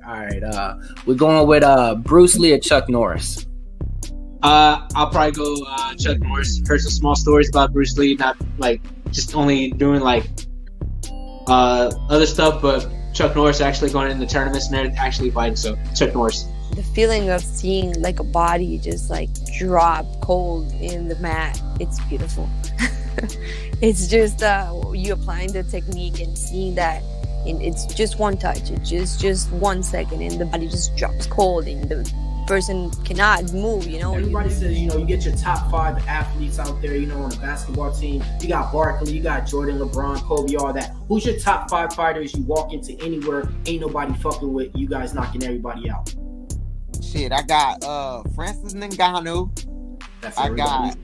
All right. We're going with Bruce Lee or Chuck Norris. I'll probably go Chuck Norris. Heard some small stories about Bruce Lee, not like just only doing like other stuff, but Chuck Norris actually going in the tournaments and actually fighting. So Chuck Norris. The feeling of seeing like a body just like drop cold in the mat, it's beautiful. It's just you applying the technique and seeing that it's just one touch. It's just 1 second and the body just drops cold and the person cannot move, Everybody says, you get your top 5 athletes out there, on a basketball team. You got Barkley, you got Jordan, LeBron, Kobe, all that. Who's your top 5 fighters you walk into anywhere, ain't nobody fucking with, you guys knocking everybody out? Shit, I got Francis Ngannou. I got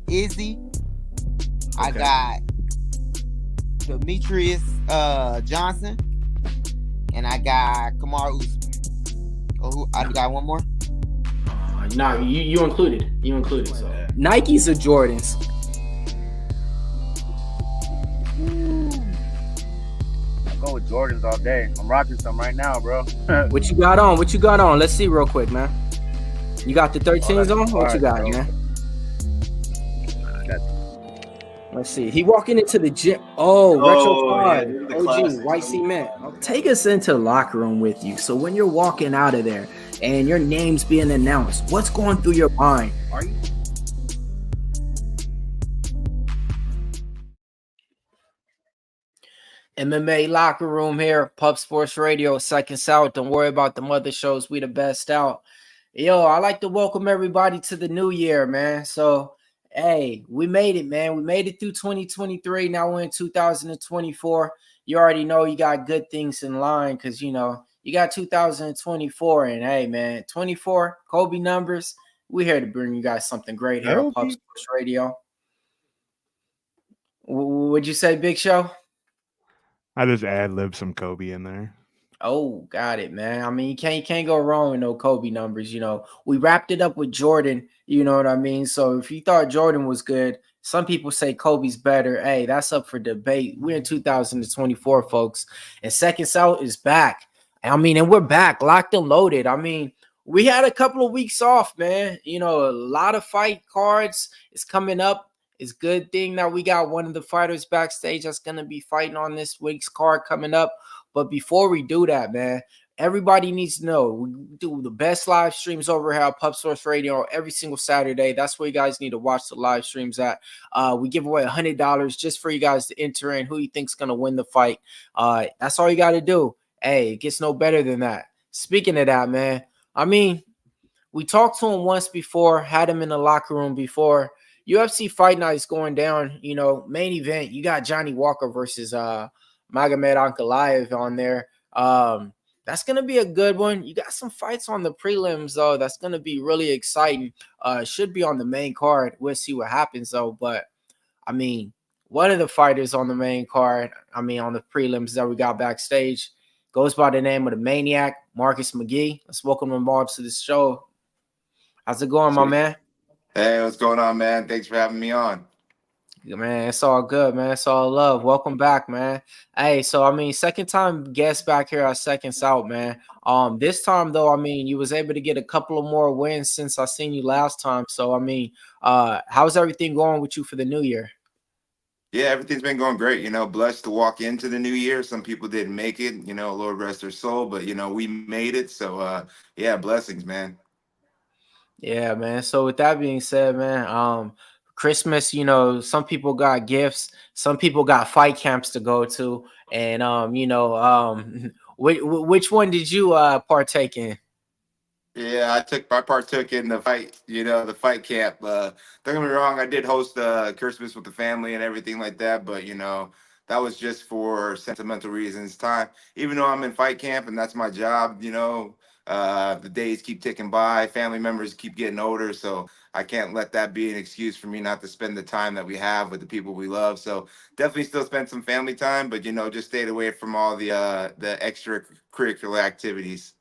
Izzy. Okay. I got Demetrius Johnson. And I got Kamaru Usman. Oh, I got one more? No, you included. You included. So. Nikes or Jordans? I'll go with Jordans all day. I'm rocking some right now, bro. What you got on? Let's see real quick, man. You got the 13s on? What you got, bro? Man? Let's see. He walking into the gym. Retro 5. Yeah, OG, white cement. Take us into the locker room with you. So when you're walking out of there and your name's being announced, what's going through your mind? Are you? MMA locker room here, Pub Sports Radio, Seconds Out. Don't worry about the mother shows. We the best out. Yo, I like to welcome everybody to the new year, man. So, hey, we made it, man. We made it through 2023. Now we're in 2024. You already know you got good things in line because, you got 2024. And, hey, man, 24, Kobe numbers. We're here to bring you guys something great here on Pub Sports Radio. What'd you say, Big Show? I just ad-lib some Kobe in there. Oh, got it, man. I mean, you can't go wrong with no Kobe numbers. We wrapped it up with Jordan. You know what I mean? So if you thought Jordan was good, some people say Kobe's better. Hey, that's up for debate. We're in 2024, folks, and Seconds Out is back. And we're back, locked and loaded. We had a couple of weeks off, man. A lot of fight cards is coming up. It's a good thing that we got one of the fighters backstage that's going to be fighting on this week's card coming up. But before we do that, man, everybody needs to know we do the best live streams over here at Pub Source Radio every single Saturday. That's where you guys need to watch the live streams at. We give away $100 just for you guys to enter in who you think's going to win the fight. That's all you got to do. Hey, it gets no better than that. Speaking of that, man, we talked to him once before, had him in the locker room before. UFC Fight Night is going down, main event. You got Johnny Walker versus Magomed Ankalaev on there. That's going to be a good one. You got some fights on the prelims, though. That's going to be really exciting. Should be on the main card. We'll see what happens, though. But, one of the fighters on the main card, on the prelims that we got backstage, goes by the name of the Maniac, Marcus McGhee. Let's welcome him all to the show. How's it going, my man? Hey, what's going on, man? Thanks for having me on. Man, it's all good, man. It's all love. Welcome back, man. Hey, so second time guest back here at Seconds Out, man. This time though, you was able to get a couple of more wins since I seen you last time. So how's everything going with you for the new year? Yeah, everything's been going great. Blessed to walk into the new year. Some people didn't make it. Lord rest their soul, but we made it. So yeah, blessings, man. Yeah, man. So with that being said, man, Christmas, some people got gifts, some people got fight camps to go to, and which one did you partake in? Yeah, I partook in the fight, the fight camp. Don't get me wrong, I did host Christmas with the family and everything like that, but that was just for sentimental reasons. Even though I'm in fight camp and that's my job, the days keep ticking by, family members keep getting older, so I can't let that be an excuse for me not to spend the time that we have with the people we love. So definitely still spend some family time, but just stayed away from all the extracurricular activities.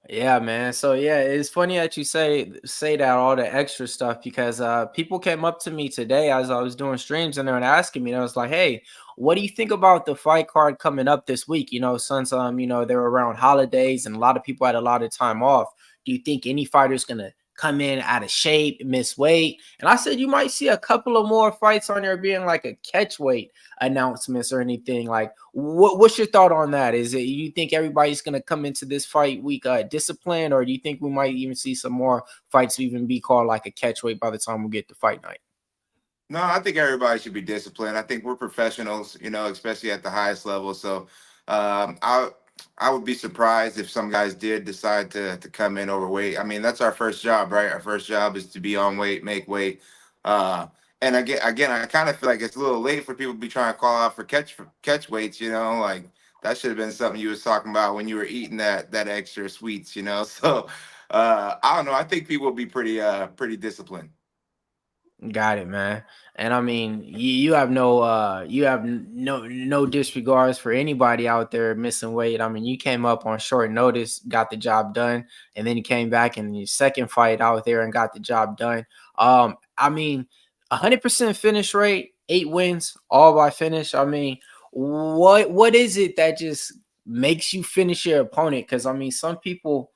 Yeah, man. So yeah, it's funny that you say that all the extra stuff because people came up to me today as I was doing streams and they were asking me, and I was like, "Hey, what do you think about the fight card coming up this week? You know, since they're around holidays and a lot of people had a lot of time off. Do you think any fighter's gonna come in out of shape, miss weight?" And I said you might see a couple of more fights on there being like a catch weight announcements or anything. Like, what's your thought on that? Is it you think everybody's going to come into this fight week disciplined, or do you think we might even see some more fights even be called like a catch weight by the time we get to fight night? No, I think everybody should be disciplined. I think we're professionals, especially at the highest level. So um, I I would be surprised if some guys did decide to come in overweight. I mean, that's our first job, right? Our first job is to be on weight, make weight. Uh, and again, I kind of feel like it's a little late for people to be trying to call out for catch weights. Like that should have been something you was talking about when you were eating that extra sweets. So I don't know. I think people will be pretty disciplined. Got it, man. And I mean, you have no disregards for anybody out there missing weight. I mean, you came up on short notice, got the job done, and then you came back in your second fight out there and got the job done. I mean, 100% finish rate, 8 wins, all by finish. I mean, what is it that just makes you finish your opponent? Because I mean, some people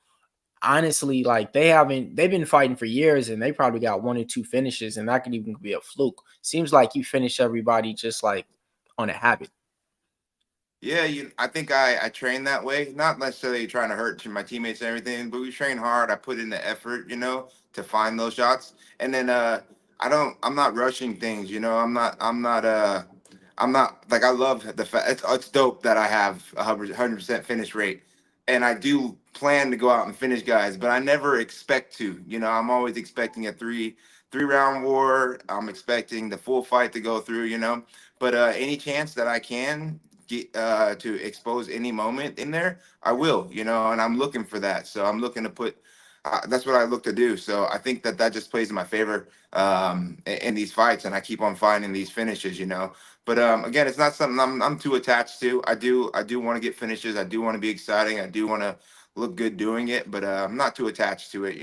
honestly, like they've been fighting for years and they probably got one or two finishes, and that could even be a fluke. Seems like you finish everybody just like on a habit. Yeah, I think I train that way. Not necessarily trying to hurt my teammates and everything, but we train hard. I put in the effort, to find those shots. And then I'm not rushing things, I'm not like I love the fact it's dope that I have 100% finish rate, and I do plan to go out and finish guys, but I never expect to. I'm always expecting a three round war. I'm expecting the full fight to go through. But any chance that I can get to expose any moment in there, I will, and I'm looking for that. So I'm looking to put. That's what I look to do. So I think that just plays in my favor in these fights, and I keep on finding these finishes. But again, it's not something I'm too attached to. I do want to get finishes. I do want to be exciting. I do want to look good doing it, but I'm not too attached to it.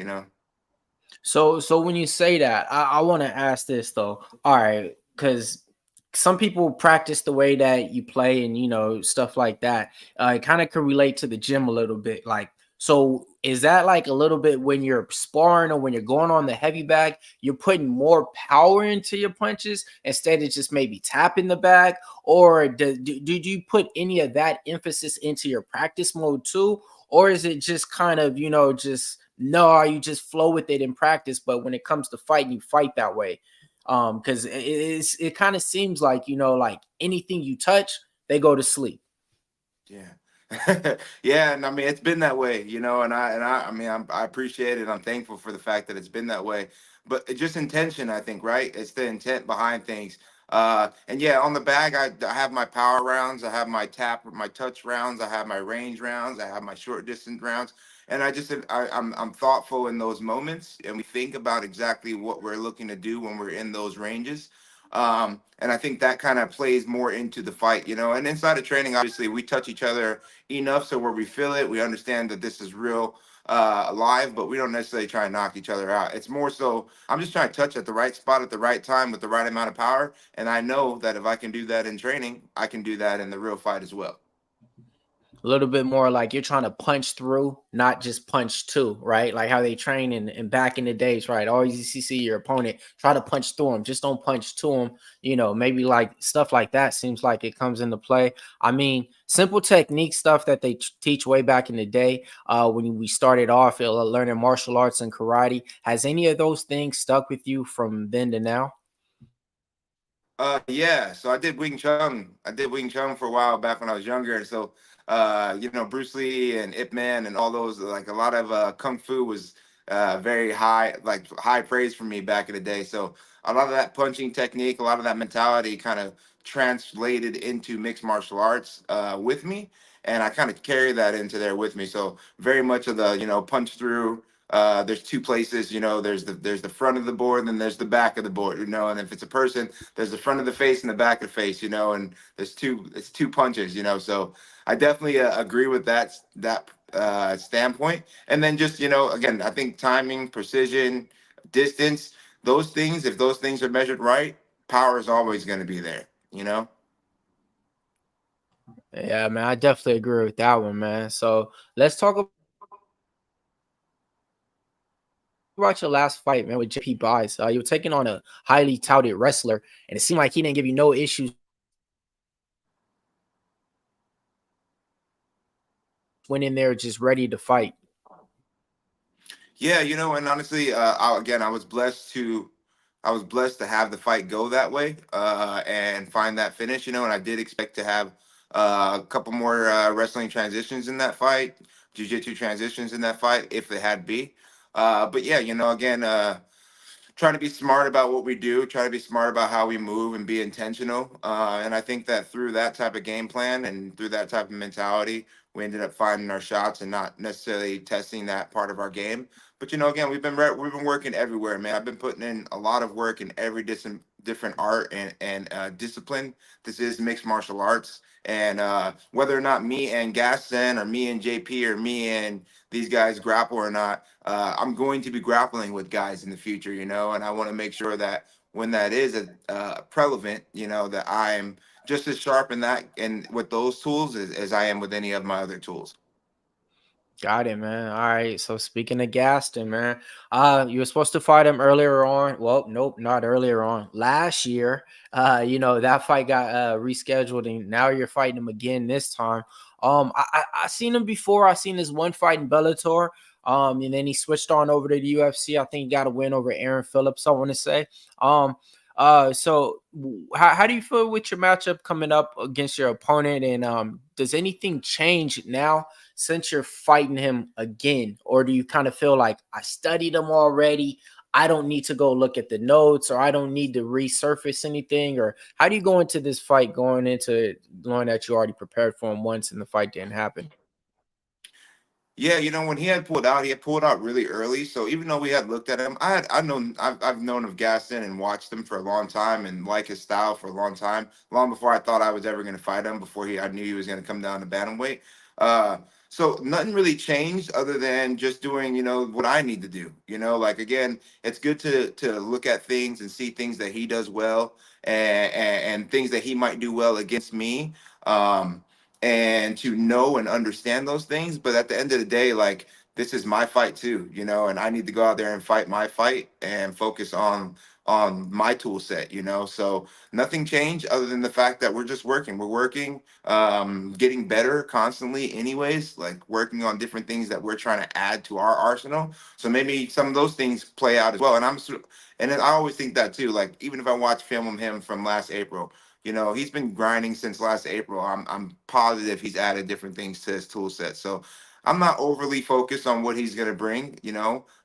So when you say that, I want to ask this though. All right, because some people practice the way that you play and stuff like that. It kind of can relate to the gym a little bit. Like, so is that like a little bit when you're sparring or when you're going on the heavy bag, you're putting more power into your punches instead of just maybe tapping the bag? Or did you put any of that emphasis into your practice mode too? Or is it just kind of, just no, you just flow with it in practice, but when it comes to fighting, you fight that way? Because it kind of seems like, like anything you touch, they go to sleep. Yeah. Yeah, and I mean it's been that way, and I mean I appreciate it. I'm thankful for the fact that it's been that way. But it's just intention, I think, right? It's the intent behind things. And yeah, on the bag, I have my power rounds, I have my touch rounds, I have my range rounds, I have my short distance rounds. And I'm thoughtful in those moments, and we think about exactly what we're looking to do when we're in those ranges. And I think that kind of plays more into the fight. And inside of training, obviously, we touch each other enough so where we feel it, we understand that this is real live, but we don't necessarily try and knock each other out. It's more so I'm just trying to touch at the right spot at the right time with the right amount of power. And I know that if I can do that in training, I can do that in the real fight as well. A little bit more like you're trying to punch through, not just punch to, right? Like how they train in back in the days, right? Always you see your opponent try to punch through them, just don't punch to them. Maybe like stuff like that seems like it comes into play. I mean, simple technique stuff that they teach way back in the day when we started off learning martial arts and karate. Has any of those things stuck with you from then to now? Yeah, so I did Wing Chun. I did Wing Chun for a while back when I was younger. And so, Bruce Lee and Ip Man and all those, like a lot of Kung Fu was very high, like high praise for me back in the day. So a lot of that punching technique, a lot of that mentality kind of translated into mixed martial arts with me. And I kind of carry that into there with me. So very much of the, punch through. There's two places, there's the front of the board and then there's the back of the board, and if it's a person, there's the front of the face and the back of the face, and it's two punches. So I definitely agree with that standpoint. And then just, again, I think timing, precision, distance, those things, if those things are measured right, power is always going to be there. Yeah, man, I definitely agree with that one, man. So let's talk about your last fight, man, with JP Buys. You were taking on a highly touted wrestler, and it seemed like he didn't give you no issues. Went in there just ready to fight. Yeah, and honestly, I was blessed to have the fight go that way, and find that finish, and I did expect to have a couple more wrestling transitions in that fight, jiu-jitsu transitions in that fight if it had be. But yeah, again, trying to be smart about what we do, try to be smart about how we move and be intentional. And I think that through that type of game plan and through that type of mentality, we ended up finding our shots and not necessarily testing that part of our game. But again, we've been working everywhere, man. I've been putting in a lot of work in every different art and discipline. This is mixed martial arts, and whether or not me and Gaston or me and JP or me and these guys grapple or not, I'm going to be grappling with guys in the future, and I want to make sure that when that is prevalent, that I'm just as sharp in that and with those tools as I am with any of my other tools. Got it, man. All right. So speaking of Gaston, man, you were supposed to fight him earlier on. Well, nope, not earlier on. Last year, that fight got rescheduled, and now you're fighting him again this time. I seen him before. I seen his one fight in Bellator. And then he switched on over to the UFC. I think he got a win over Aaron Phillips, I want to say. How do you feel with your matchup coming up against your opponent? And does anything change now since you're fighting him again? Or do you kind of feel like I studied him already? I don't need to go look at the notes, or I don't need to resurface anything? Or how do you go into this fight going into knowing that you already prepared for him once and the fight didn't happen? Yeah, when he had pulled out really early. So even though we had looked at him, I've known of Gaston and watched him for a long time and like his style for a long time, long before I thought I was ever going to fight him. I knew he was going to come down to bantamweight. So nothing really changed other than just doing, what I need to do. Like again, it's good to look at things and see things that he does well, and things that he might do well against me. And to know and understand those things. But at the end of the day, like, this is my fight too, and I need to go out there and fight my fight and focus on my tool set, So nothing changed other than the fact that we're just working. We're working, getting better constantly, anyways, like working on different things that we're trying to add to our arsenal. So maybe some of those things play out as well. And then I always think that too. Like, even if I watch film of him from last April, he's been grinding since last April. I'm positive he's added different things to his tool set. So I'm not overly focused on what he's gonna bring.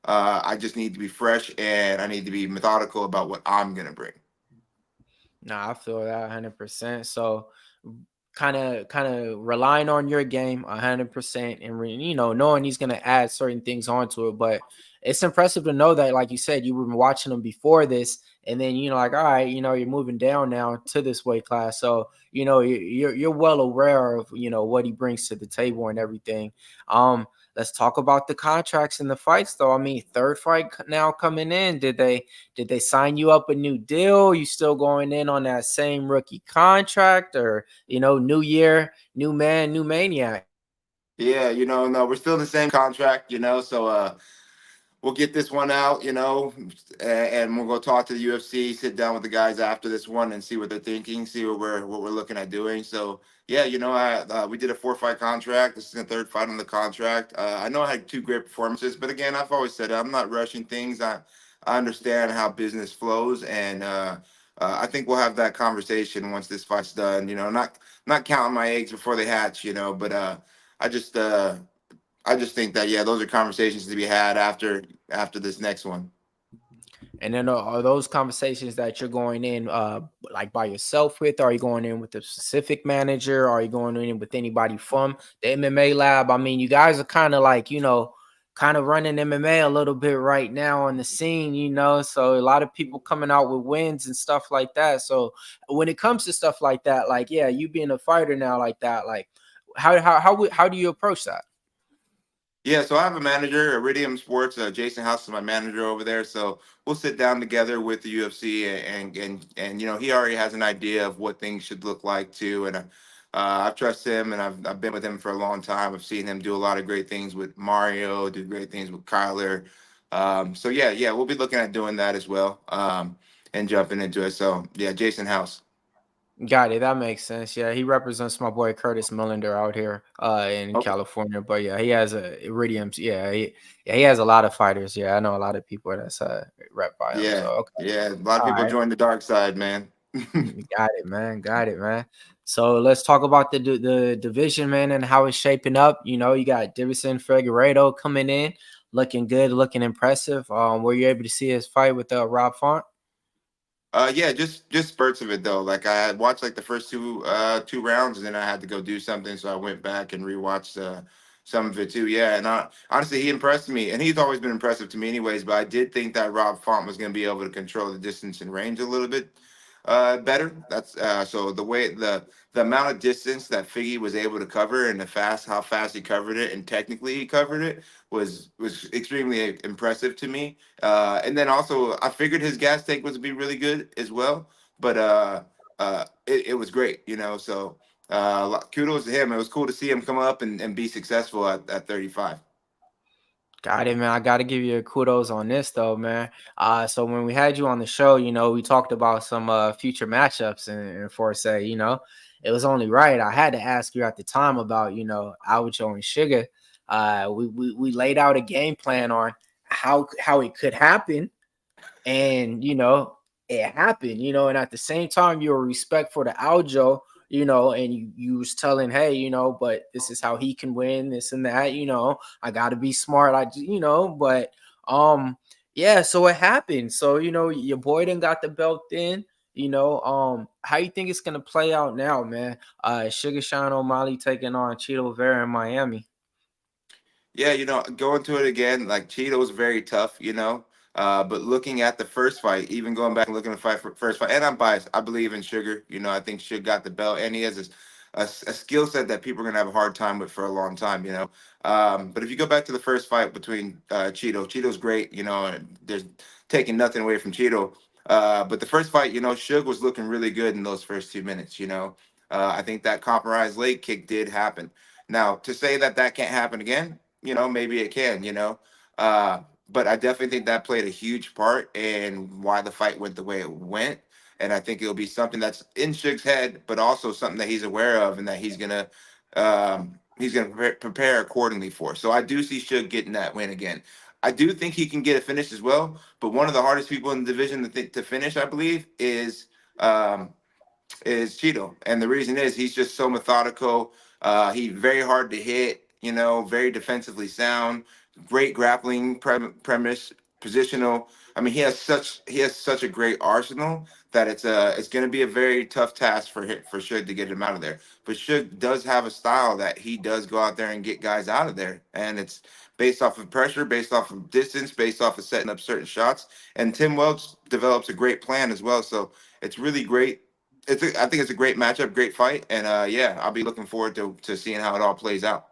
I just need to be fresh and I need to be methodical about what I'm gonna bring. Nah, I feel that 100%. So kind of relying on your game 100%, and knowing he's going to add certain things onto it. But it's impressive to know that, like you said, you were watching him before this, and then like, all right, you're moving down now to this weight class. So you're well aware of what he brings to the table and everything. Let's talk about the contracts and the fights, though. I mean, third fight now coming in. Did they sign you up a new deal? You still going in on that same rookie contract, or new year, new man, new maniac? Yeah, no, we're still in the same contract, so we'll get this one out, and we'll go talk to the UFC, sit down with the guys after this one and see what they're thinking, see what we're looking at doing. So yeah, we did a 4-fight contract. This is the third fight on the contract. I know I had 2 great performances, but again, I've always said I'm not rushing things. I understand how business flows, and I think we'll have that conversation once this fight's done. Not counting my eggs before they hatch, but I just uh, I just think that, yeah, those are conversations to be had after this next one. And then are those conversations that you're going in like by yourself with? Are you going in with a specific manager? Are you going in with anybody from the MMA lab? I mean, you guys are kind of like, kind of running MMA a little bit right now on the scene, so a lot of people coming out with wins and stuff like that. So when it comes to stuff like that, like, yeah, you being a fighter now like that, like how do you approach that? Yeah, so I have a manager, Iridium Sports. Jason House is my manager over there. So we'll sit down together with the UFC, and you know, he already has an idea of what things should look like too. And I trust him, and I've been with him for a long time. I've seen him do a lot of great things with Mario, do great things with Kyler. So yeah, we'll be looking at doing that as well, and jumping into it. So yeah, Jason House. Got it. That makes sense. Yeah, he represents my boy Curtis Millender out here in Okay. California. But yeah, he has a Iridium's. Yeah, he has a lot of fighters. Yeah, I know a lot of people that's rep by him. So Yeah, okay, yeah. A lot of all people right. join the dark side, man. Got it, man. Got it, man. So let's talk about the division, man, and how it's shaping up. You know, you got Davison Figueiredo coming in, looking good, looking impressive. Were you able to see his fight with Rob Font? Yeah, just spurts of it though. Like I had watched like the first two rounds, and then I had to go do something, so I went back and rewatched some of it too. Yeah, and honestly, he impressed me, and he's always been impressive to me, anyways. But I did think that Rob Font was going to be able to control the distance and range a little bit better. That's so the amount of distance that Figgy was able to cover, and how fast he covered it, and technically he covered it was extremely impressive to me. And then also, I figured his gas tank was to be really good as well, but it was great, you know. So kudos to him. It was cool to see him come up and be successful at 35. Got it, man. I got to give you a kudos on this though, man. So when we had you on the show, you know, we talked about some future matchups, and for say, you know, it was only right. I had to ask you at the time about, you know, Aljo and Sugar. We laid out a game plan on how it could happen, and you know it happened, you know, and at the same time you were respectful to Aljo, you know, and you was telling, hey, you know, but this is how he can win, this and that, you know, I got to be smart, you know, but yeah, so it happened. So you know, your boy done got the belt in, you know. How you think it's gonna play out now, man? Sugar Sean O'Malley taking on Cheeto Vera in Miami. Yeah, you know, going to it again, like Cheeto's very tough, you know. But looking at the first fight, even going back and looking at the first fight, and I'm biased. I believe in Sugar. You know, I think Sugar got the belt, and he has a skill set that people are gonna have a hard time with for a long time. You know. But if you go back to the first fight between Cheeto's great. You know, and there's taking nothing away from Cheeto. But the first fight, you know, Sugar was looking really good in those first 2 minutes. You know, I think that compromised leg kick did happen. Now, to say that that can't happen again, you know, maybe it can, you know. Uh, but I definitely think that played a huge part in why the fight went the way it went. And I think it'll be something that's in Suge's head, but also something that he's aware of and that he's gonna prepare accordingly for. So I do see Suge getting that win again. I do think he can get a finish as well, but one of the hardest people in the division to finish, I believe, um, is Cheeto, and the reason is he's just so methodical. He's very hard to hit. You know, very defensively sound. Great grappling premise, positional. I mean, he has such a great arsenal that it's going to be a very tough task for Suge to get him out of there. But Suge does have a style that he does go out there and get guys out of there, and it's based off of pressure, based off of distance, based off of setting up certain shots. And Tim Welch develops a great plan as well. So it's really great. I think it's a great matchup, great fight, and yeah, I'll be looking forward to seeing how it all plays out.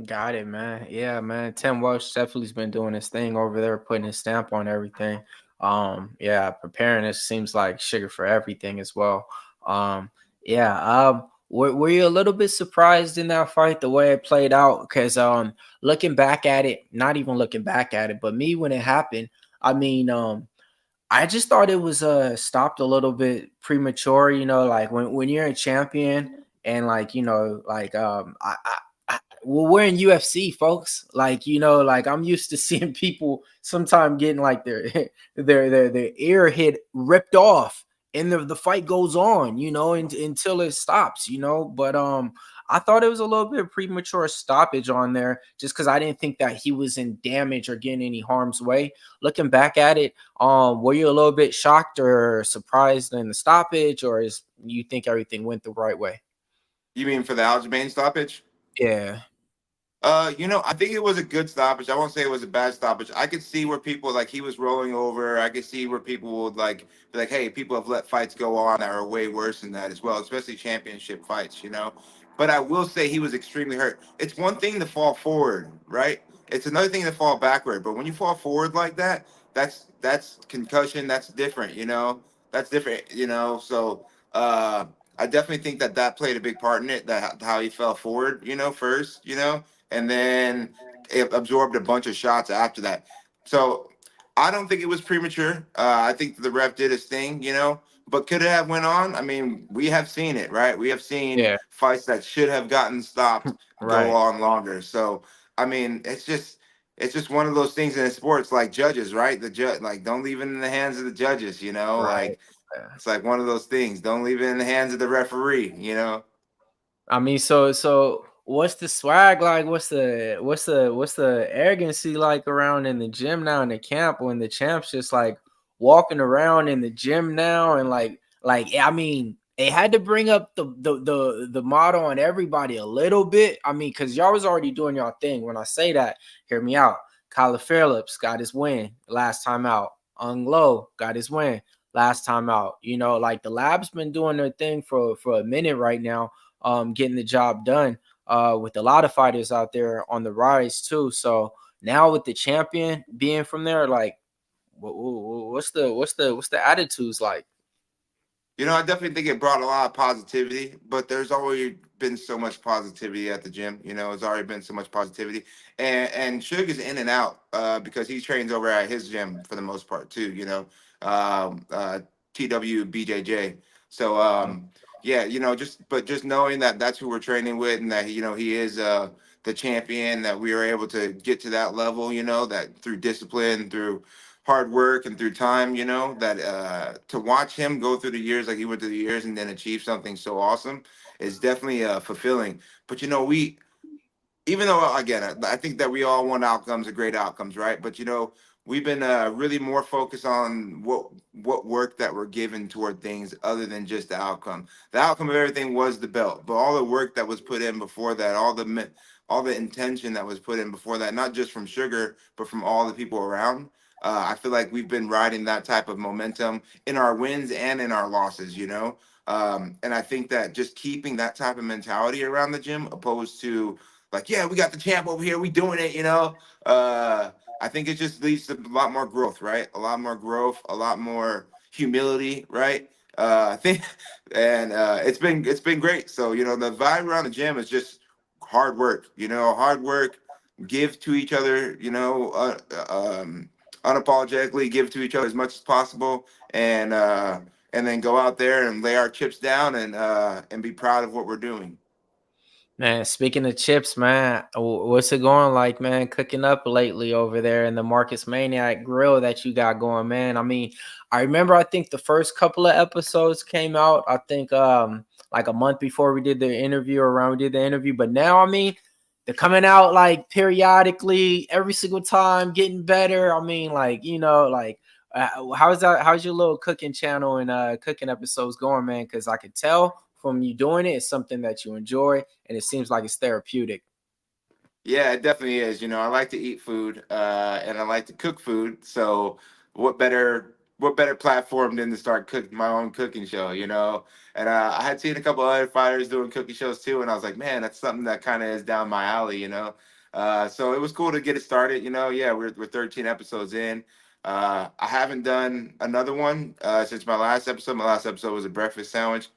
Got it, man. Yeah, man. Tim Welsh definitely's been doing his thing over there, putting his stamp on everything. Yeah, preparing it seems like sugar for everything as well. Yeah. Were you a little bit surprised in that fight the way it played out? Because looking back at it, not even looking back at it, but me when it happened, I mean, I just thought it was stopped a little bit premature, you know, like when you're a champion and like, you know, like well, we're in UFC, folks. Like, you know, like I'm used to seeing people sometimes getting like their their ear hit ripped off and the fight goes on, you know, until it stops, you know. But I thought it was a little bit premature stoppage on there just because I didn't think that he was in damage or getting any harm's way. Looking back at it, were you a little bit shocked or surprised in the stoppage, or is you think everything went the right way? You mean for the Aljamain stoppage? Yeah. I think it was a good stoppage. I won't say it was a bad stoppage. I could see where people like he was rolling over. I could see where people would like be like, hey, people have let fights go on that are way worse than that as well, especially championship fights. But I will say he was extremely hurt. It's one thing to fall forward, right? It's another thing to fall backward. But when you fall forward like that, that's concussion. That's different. That's different. So I definitely think that played a big part in it. That how he fell forward, first, and then it absorbed a bunch of shots after that. So I don't think it was premature. I think the ref did his thing, but could it have went on? I mean, we have seen it, right? We have seen Yeah, fights that should have gotten stopped go right, on longer. So I mean, it's just one of those things in sports, like judges, right? The judge, like, don't leave it in the hands of the judges. right. Like it's like one of those things. Don't leave it in the hands of the referee. I mean, so what's the swag like? What's the arrogancy like around in the gym now in the camp when the champ's just like walking around in the gym now and like I mean they had to bring up the motto on everybody a little bit. I mean, because y'all was already doing y'all thing. When I say that, hear me out. Kyler Phillips got his win last time out. Ung Lo got his win last time out. Like the lab's been doing their thing for a minute right now, getting the job done with a lot of fighters out there on the rise too. So now with the champion being from there, like what's the attitudes like? I definitely think it brought a lot of positivity, but there's always been so much positivity at the gym. It's already been so much positivity, and Suge is in and out because he trains over at his gym for the most part too. Um, uh, TWBJJ. So yeah, just knowing that that's who we're training with, and that he is the champion, that we were able to get to that level. That through discipline, through hard work and through time, that to watch him go through the years like he went through the years and then achieve something so awesome is definitely fulfilling. But we even though again I think that we all want outcomes and great outcomes, right? But we've been really more focused on what work that we're given toward things other than just the outcome. The outcome of everything was the belt, but all the work that was put in before that, all the intention that was put in before that, not just from Sugar but from all the people around. I feel like we've been riding that type of momentum in our wins and in our losses. And I think that just keeping that type of mentality around the gym, opposed to like, yeah, we got the champ over here, we doing it. I think it just leads to a lot more growth, right? A lot more growth, a lot more humility, right? I think, and it's been great. So the vibe around the gym is just hard work. Hard work, give to each other. Unapologetically give to each other as much as possible, and then go out there and lay our chips down and be proud of what we're doing. Man, speaking of chips, man, what's it going like, man? Cooking up lately over there in the Marcus Maniac grill that you got going, man. I mean, I remember I think the first couple of episodes came out, I think like a month before we did the interview, or around we did the interview. But now, I mean, they're coming out like periodically, every single time, getting better. I mean, like, like how's your little cooking channel and cooking episodes going, man? Because I could tell from you doing it, it's something that you enjoy, and it seems like it's therapeutic. Yeah, it definitely is. I like to eat food, and I like to cook food. So what better platform than to start cooking my own cooking show? And I had seen a couple other fighters doing cooking shows too, and I was like, man, that's something that kind of is down my alley. So it was cool to get it started. Yeah, we're 13 episodes in. I haven't done another one since my last episode. My last episode was a breakfast sandwich,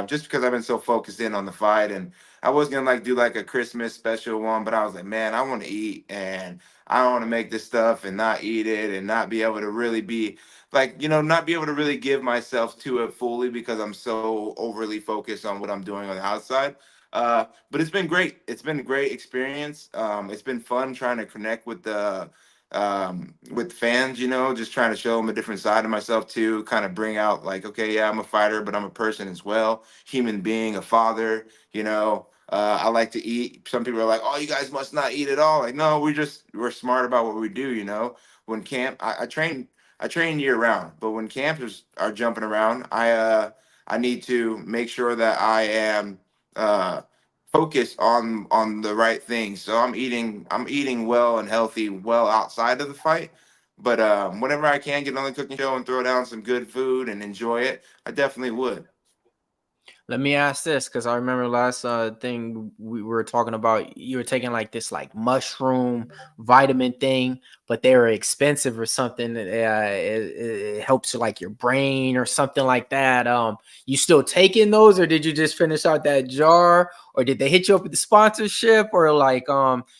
just because I've been so focused in on the fight. And I was gonna like do like a Christmas special one, but I was like, man, I want to eat, and I don't want to make this stuff and not eat it and not be able to really be like, not be able to really give myself to it fully because I'm so overly focused on what I'm doing on the outside. But it's been great. It's been a great experience. It's been fun trying to connect with fans, just trying to show them a different side of myself too, kind of bring out like, okay, yeah, I'm a fighter, but I'm a person as well, human being, a father. I like to eat. Some people are like, "Oh, you guys must not eat at all." Like, no, we're smart about what we do. When camp, I train year round, but when campers are jumping around, I need to make sure that I am uh, focus on the right things. So I'm eating well and healthy well outside of the fight. But whenever I can get on the cooking show and throw down some good food and enjoy it, I definitely would. Let me ask this, because I remember last thing we were talking about, you were taking like this like mushroom vitamin thing, but they were expensive or something. It helps like your brain or something like that. You still taking those, or did you just finish out that jar, or did they hit you up with the sponsorship, or like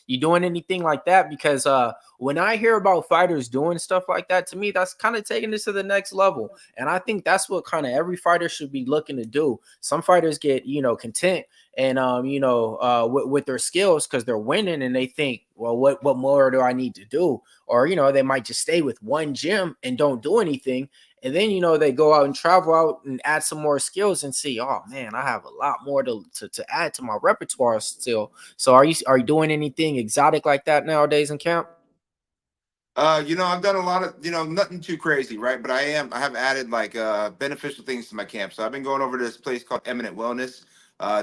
you doing anything like that? Because when I hear about fighters doing stuff like that, to me that's kind of taking this to the next level. And I think that's what kind of every fighter should be looking to do. Some fighters get, content and with their skills because they're winning, and they think, well, what more do I need to do? Or they might just stay with one gym and don't do anything. And then they go out and travel out and add some more skills and see, oh man, I have a lot more to add to my repertoire still. So are you doing anything exotic like that nowadays in camp? I've done a lot of, nothing too crazy, right? But I have added like beneficial things to my camp. So I've been going over to this place called Eminent Wellness.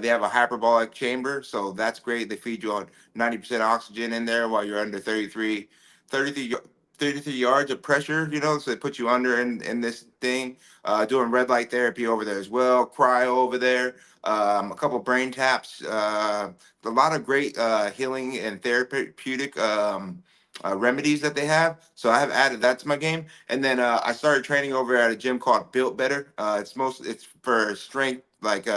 They have a hyperbolic chamber, so that's great. They feed you on 90% oxygen in there while you're under 33, 33 yards of pressure, so they put you under in this thing. Doing red light therapy over there as well, cryo over there, a couple brain taps, a lot of great healing and therapeutic remedies that they have. So I have added that to my game. And then I started training over at a gym called Built Better. It's for strength, like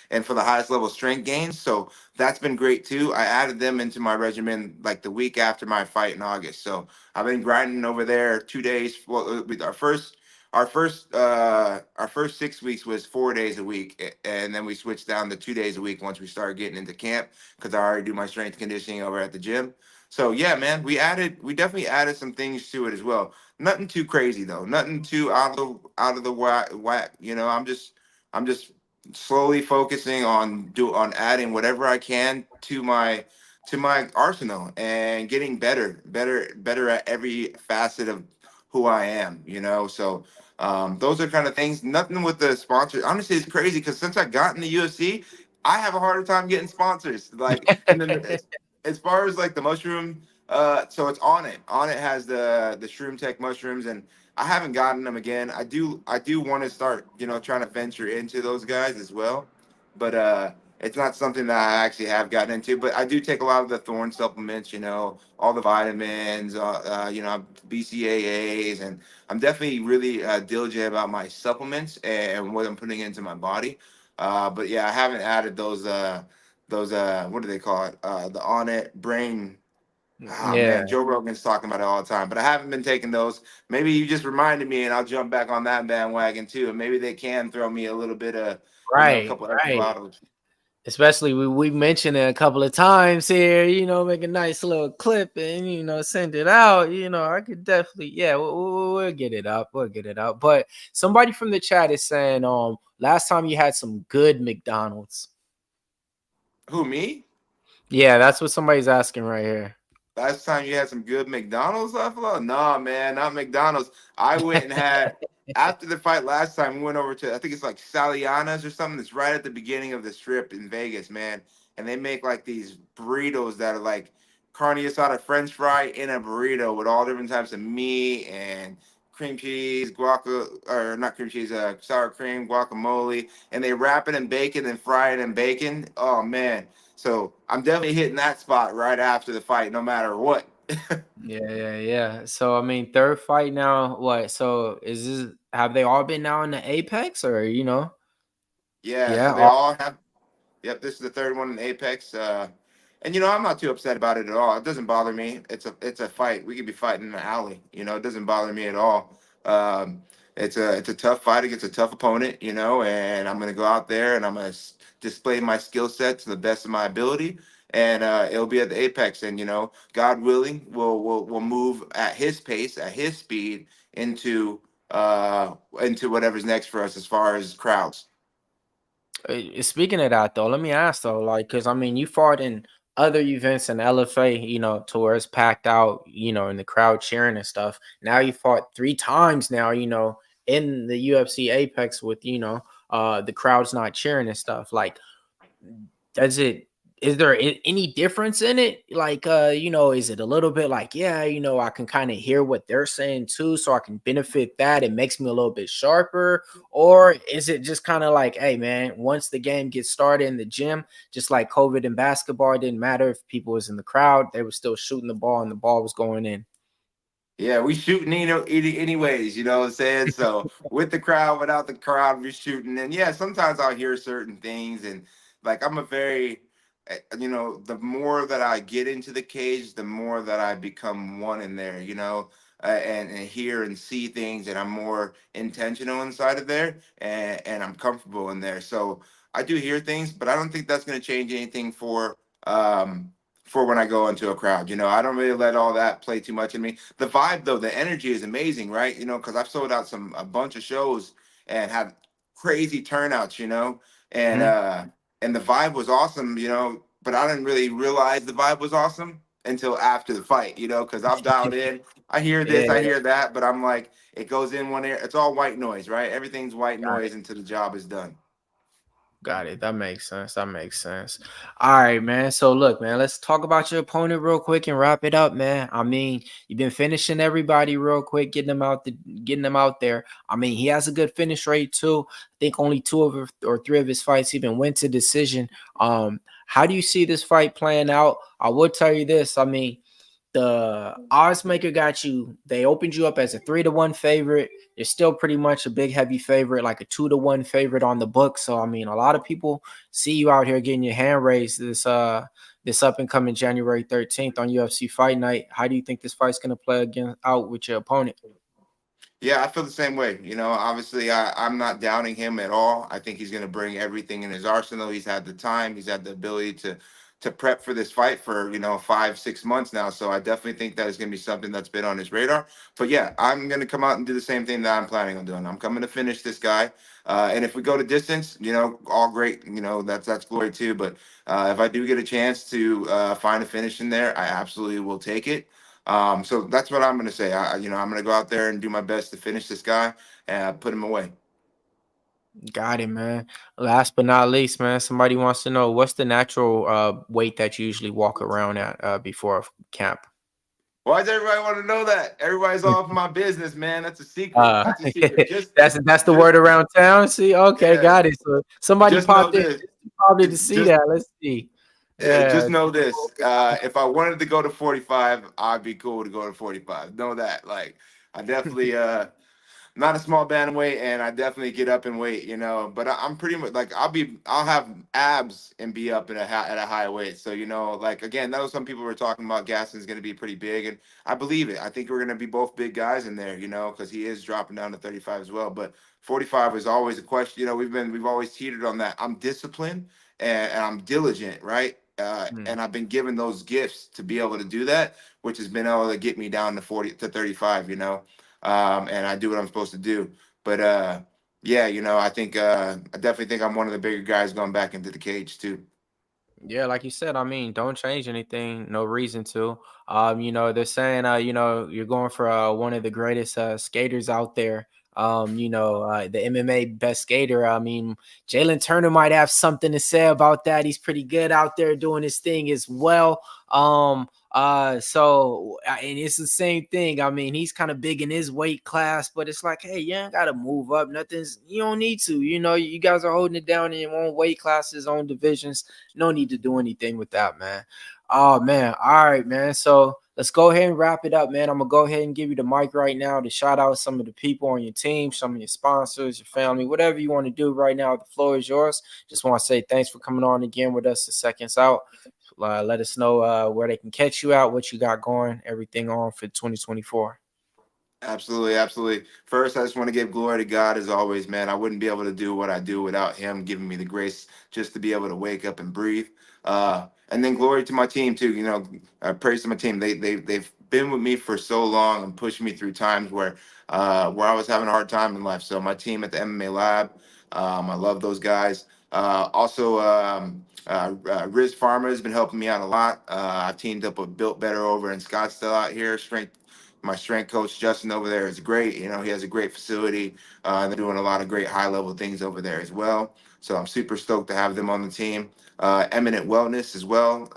and for the highest level strength gains. So that's been great too. I added them into my regimen like the week after my fight in August. So I've been grinding over there 2 days. Well, with our first 6 weeks was 4 days a week, and then we switched down to 2 days a week once we started getting into camp because I already do my strength conditioning over at the gym. So yeah, man, we definitely added some things to it as well. Nothing too crazy though. Nothing too out of the whack. I'm just slowly focusing on adding whatever I can to my arsenal and getting better at every facet of who I am. So those are kind of things. Nothing with the sponsors. Honestly, it's crazy because since I got in the UFC, I have a harder time getting sponsors. Like, and then as far as like the mushroom, so it's on it. On it has the Shroom Tech mushrooms, and I haven't gotten them again. I do want to start, trying to venture into those guys as well, but it's not something that I actually have gotten into. But I do take a lot of the Thorn supplements, all the vitamins, BCAAs, and I'm definitely really diligent about my supplements and what I'm putting into my body. But yeah, I haven't added those what do they call it, the on it brain. Ah Yeah, man, Joe Rogan's talking about it all the time, but I haven't been taking those. Maybe you just reminded me and I'll jump back on that bandwagon too, and maybe they can throw me a little bit of, a right, couple extra right. bottles. Especially we mentioned it a couple of times here, make a nice little clip and send it out. I could definitely, yeah, we'll get it up. We'll get it up. But somebody from the chat is saying, last time you had some good McDonald's. Who, me? Yeah, that's what somebody's asking right here. Last time you had some good McDonald's, Buffalo? Nah, man, not McDonald's. I went and had after the fight last time. We went over to, I think it's like Saliana's or something. That's right at the beginning of the strip in Vegas, man. And they make like these burritos that are like carne asada French fry in a burrito with all different types of meat and cream cheese, or not cream cheese, sour cream, guacamole, and they wrap it in bacon and fry it in bacon. Oh man. So I'm definitely hitting that spot right after the fight, no matter what. Yeah, yeah, yeah. So I mean, third fight now. What? So have they all been now in the Apex, or Yeah, so Yeah. they all have. Yep, this is the third one in Apex. And I'm not too upset about it at all. It doesn't bother me. It's a fight. We could be fighting in the alley. It doesn't bother me at all. It's a tough fight against a tough opponent. And I'm gonna go out there and I'm gonna display my skill set to the best of my ability. And it'll be at the Apex. And God willing, we'll move at his pace, at his speed into whatever's next for us as far as crowds. Speaking of that, though, let me ask though, like, because I mean, you fought in other events in LFA, to where it's packed out, and the crowd cheering and stuff. Now you fought 3 times now, in the UFC Apex with, the crowd's not cheering and stuff. Like, does it is there any difference in it? Like, is it a little bit like, yeah, I can kind of hear what they're saying too, so I can benefit that. It makes me a little bit sharper. Or is it just kind of like, hey, man, once the game gets started in the gym, just like COVID and basketball, it didn't matter if people was in the crowd, they were still shooting the ball and the ball was going in. Yeah, we shooting anyways, you know what I'm saying? So with the crowd, without the crowd, we shooting. And yeah, sometimes I'll hear certain things, and like I'm a very the more that I get into the cage, the more that I become one in there, and hear and see things, and I'm more intentional inside of there, and I'm comfortable in there. So I do hear things, but I don't think that's going to change anything for when I go into a crowd. I don't really let all that play too much in me. The vibe though, the energy is amazing, right? Because I've sold out a bunch of shows and had crazy turnouts, and Mhm. and the vibe was awesome, but I didn't really realize the vibe was awesome until after the fight, because I'm dialed in. I hear this, I Yeah. hear that, but I'm like, it goes in one ear. It's all white noise, right? Everything's white Got noise it. until the job is done. Got it. That makes sense. That makes sense. All right, man. So look, man, let's talk about your opponent real quick and wrap it up, man. I mean, you've been finishing everybody real quick, getting them out there. I mean, he has a good finish rate too. I think only or three of his fights even went to decision. How do you see this fight playing out? I will tell you this. I mean, the odds maker got you. They opened you up as a 3-1 favorite. You're still pretty much a big heavy favorite, like a 2-1 favorite on the book. So I mean, a lot of people see you out here getting your hand raised this up and coming January 13th on UFC Fight Night. How do you think this fight's gonna play again out with your opponent? Yeah, I feel the same way. Obviously, I'm not doubting him at all. I think he's going to bring everything in his arsenal. He's had the time, he's had the ability to prep for this fight for 5-6 months now. So I definitely think that is going to be something that's been on his radar. But yeah, I'm going to come out and do the same thing that I'm planning on doing. I'm coming to finish this guy. And if we go to distance, all great. That's glory too. But if I do get a chance to find a finish in there, I absolutely will take it. So that's what I'm going to say. I'm going to go out there and do my best to finish this guy and put him away. Got it, man. Last but not least, man, somebody wants to know what's the natural weight that you usually walk around at before camp. Why does everybody want to know that? Everybody's all for my business, man. That's a secret. That's a secret. That's the Just, word around town. See, okay, yeah. got it. So somebody Just know popped in this. probably to It see just, that. Let's see. just Yeah, know this. If I wanted to go to 45, I'd be cool to go to 45. Know that. Like, I definitely, not a small bantamweight, and I definitely get up in weight, But I'm pretty much like I'll have abs and be up at a high weight. So like again, that was some people were talking about Gaston's going to be pretty big, and I believe it. I think we're going to be both big guys in there, because he is dropping down to 35 as well. But 45 is always a question. We've always teetered on that. I'm disciplined and I'm diligent, right? Mhm. And I've been given those gifts to be able to do that, which has been able to get me down to 40 to 35. And I do what I'm supposed to do. But yeah, I think I definitely think I'm one of the bigger guys going back into the cage too. Yeah, like you said, I mean, don't change anything, no reason to. They're saying you're going for one of the greatest skaters out there. The MMA best skater. I mean, Jalen Turner might have something to say about that. He's pretty good out there doing his thing as well. And it's the same thing. I mean, he's kind of big in his weight class, but it's like, hey, you ain't gotta move up. You don't need to. You guys are holding it down in your own weight classes, own divisions. No need to do anything with that, man. Oh man. All right, man. So let's go ahead and wrap it up, man. I'm gonna go ahead and give you the mic right now to shout out some of the people on your team, some of your sponsors, your family, whatever you want to do right now. The floor is yours. Just want to say thanks for coming on again with us the seconds out. Let us know where they can catch you out, what you got going, everything on for 2024. Absolutely, absolutely. First, I just want to give glory to God as always, man. I wouldn't be able to do what I do without Him giving me the grace just to be able to wake up and breathe. And then glory to my team too. Praise to my team. They've been with me for so long and pushed me through times where I was having a hard time in life. So my team at the MMA Lab, I love those guys. Also, Riz Pharma has been helping me out a lot. I've teamed up with Built Better over in Scottsdale out here, strength My strength coach Justin over there is great. You know, he has a great facility. They're doing a lot of great high level things over there as well. So I'm super stoked to have them on the team. Eminent Wellness as well,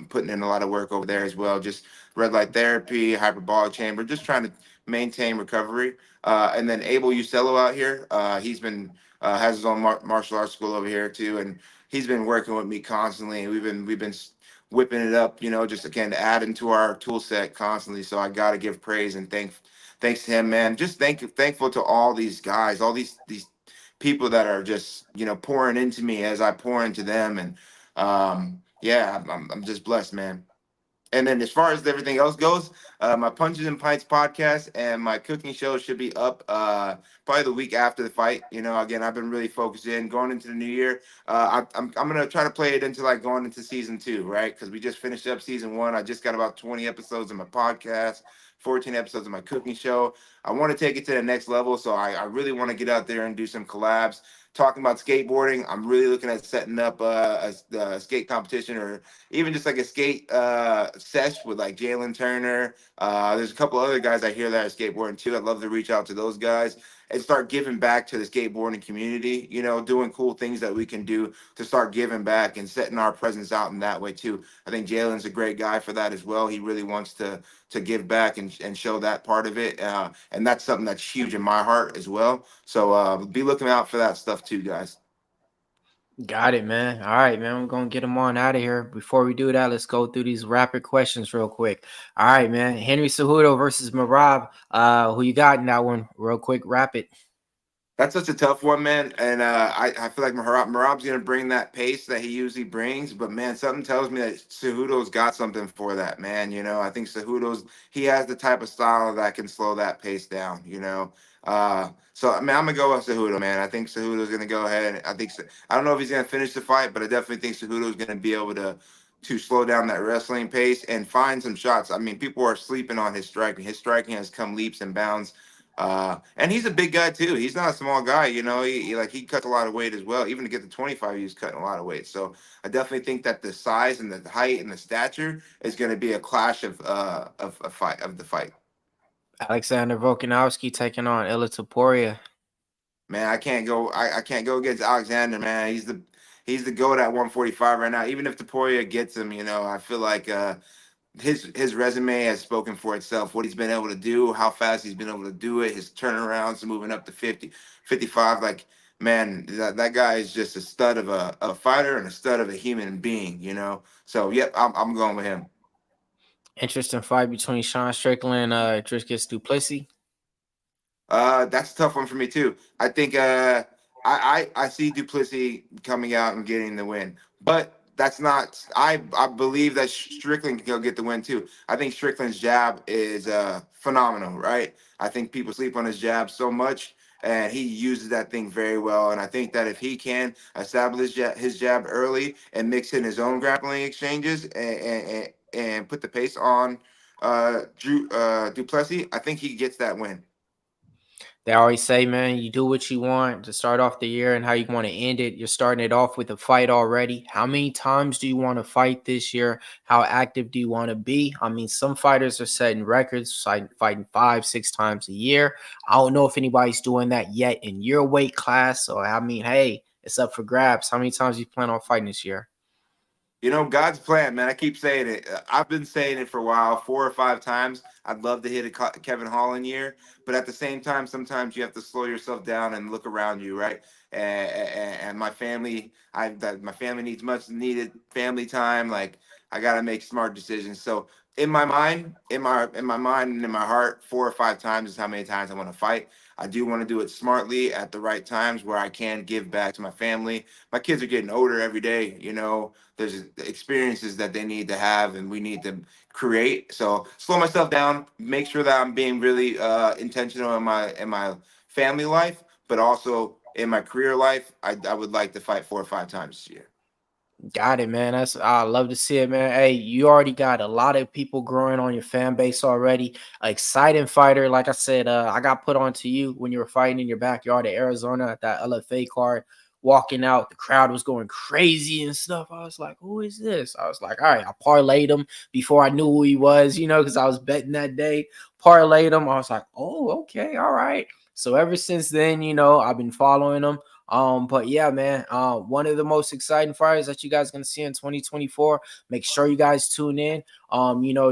putting in a lot of work over there as well. Just red light therapy, hyperbolic chamber, just trying to maintain recovery. And then Abel Ucello out here, he's been has his own martial arts school over here too, and he's been working with me constantly. We've been whipping it up, you know, just again to add into our tool set constantly. So I got to give praise and thanks to him, man. Just thankful to all these guys, all these people that are just, you know, pouring into me as I pour into them, and yeah, I'm just blessed, man. And then as far as everything else goes, my Punches and Pints podcast and my cooking show should be up probably the week after the fight. You know, again, I've been really focused in going into the new year. I'm gonna try to play it into like going into season 2, right? Because we just finished up season 1. I just got about 20 episodes of my podcast, 14 episodes of my cooking show. I want to take it to the next level, so I really want to get out there and do some collabs. Talking about skateboarding, I'm really looking at setting up a skate competition, or even just like a skate sesh with like Jalen Turner. There's a couple other guys I hear that are skateboarding too. I'd love to reach out to those guys and start giving back to the skateboarding community, you know, doing cool things that we can do to start giving back and setting our presence out in that way too. I think Jalen's a great guy for that as well. He really wants to give back and show that part of it. And that's something that's huge in my heart as well. So be looking out for that stuff too, guys. Got it, man. All right, man. We're gonna get them on out of here. Before we do that, let's go through these rapid questions real quick. All right, man. Henry Cejudo versus Marab. Who you got in that one? Real quick, rapid. That's such a tough one, man. And I feel like Marab's going to bring that pace that he usually brings. But, man, something tells me that Cejudo's got something for that, man. You know, I think he has the type of style that can slow that pace down, you know. So, I mean, I'm going to go with Cejudo, man. I think Cejudo's going to go ahead. I don't know if he's going to finish the fight, but I definitely think Cejudo's going to be able to slow down that wrestling pace and find some shots. I mean, people are sleeping on his striking. His striking has come leaps and bounds. And he's a big guy too. He's not a small guy, you know. He cuts a lot of weight as well. Even to get to 25, he's cutting a lot of weight. So I definitely think that the size and the height and the stature is going to be a clash of the fight. Alexander Volkanovski taking on Ila Topuria. Man, I can't go. I can't go against Alexander, man. He's the GOAT at 145 right now. Even if Topuria gets him, you know, I feel like his resume has spoken for itself. What he's been able to do, how fast he's been able to do it, his turnarounds moving up to 50, 55. Like, man, that guy is just a stud of a fighter and a stud of a human being, you know. So yep, I'm going with him. Interesting fight between Sean Strickland and Dricus Du Plessis. That's a tough one for me too. I think I see Duplessis coming out and getting the win, but that's not. I believe that Strickland can go get the win too. I think Strickland's jab is phenomenal, right? I think people sleep on his jab so much, and he uses that thing very well. And I think that if he can establish his jab early and mix in his own grappling exchanges and put the pace on Duplessis, I think he gets that win. They always say, man, you do what you want to start off the year and how you want to end it. You're starting it off with a fight already. How many times do you want to fight this year? How active do you want to be? I mean, some fighters are setting records, fighting 5-6 times a year. I don't know if anybody's doing that yet in your weight class. So, I mean, hey, it's up for grabs. How many times do you plan on fighting this year? You know, God's plan, man. I keep saying it. I've been saying it for a while, 4 or 5 times. I'd love to hit a Kevin Holland year, but at the same time, sometimes you have to slow yourself down and look around you, right? And my family, my family needs much needed family time. Like, I got to make smart decisions. So in my mind, and in my heart, 4 or 5 times is how many times I want to fight. I do want to do it smartly at the right times where I can give back to my family. My kids are getting older every day, you know. There's experiences that they need to have and we need to create. So slow myself down, make sure that I'm being really intentional in my family life, but also in my career life. I would like to fight 4 or 5 times this year. Got it, man. I love to see it, man. Hey, you already got a lot of people growing on your fan base already. Exciting fighter. Like I said, I got put on to you when you were fighting in your backyard at Arizona at that LFA card. walking out. The crowd was going crazy and stuff. I was like, who is this? I was like, all right, I parlayed him before I knew who he was, because I was betting that day. Parlayed him. I was like, oh, okay, all right. So ever since then, I've been following him. But yeah, man, one of the most exciting fighters that you guys are gonna see in 2024. Make sure you guys tune in.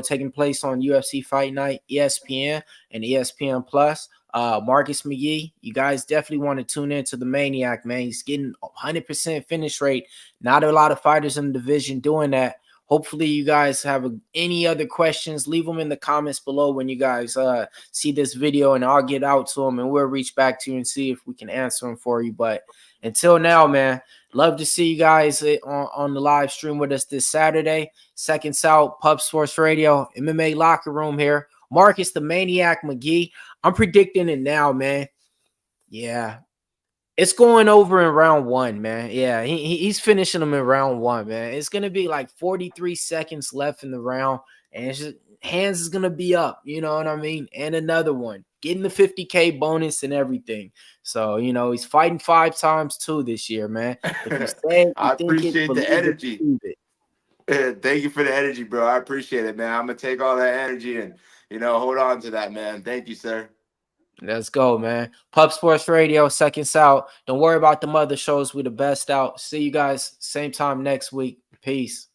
Taking place on UFC Fight Night, ESPN and ESPN Plus. Marcus McGhee, you guys definitely want to tune in to the Maniac, man. He's getting 100% finish rate. Not a lot of fighters in the division doing that. Hopefully you guys have any other questions. Leave them in the comments below when you guys see this video, and I'll get out to them and we'll reach back to you and see if we can answer them for you. But until now, man, love to see you guys on the live stream with us this Saturday. Seconds Out, Pub Sports Radio, MMA Locker Room here. Marcus the Maniac McGhee. I'm predicting it now, man. Yeah. It's going over in round 1, man. Yeah, he's finishing them in round 1, man. It's going to be like 43 seconds left in the round, and it's just, hands is going to be up, you know what I mean? And another one, getting the 50K bonus and everything. So, he's fighting 5 times too this year, man. If you say it, I think it, appreciate the energy. It. Thank you for the energy, bro. I appreciate it, man. I'm going to take all that energy and, hold on to that, man. Thank you, sir. Let's go, man. Pub Sports Radio, Seconds Out. Don't worry about the other shows. We're the best out. See you guys same time next week. Peace.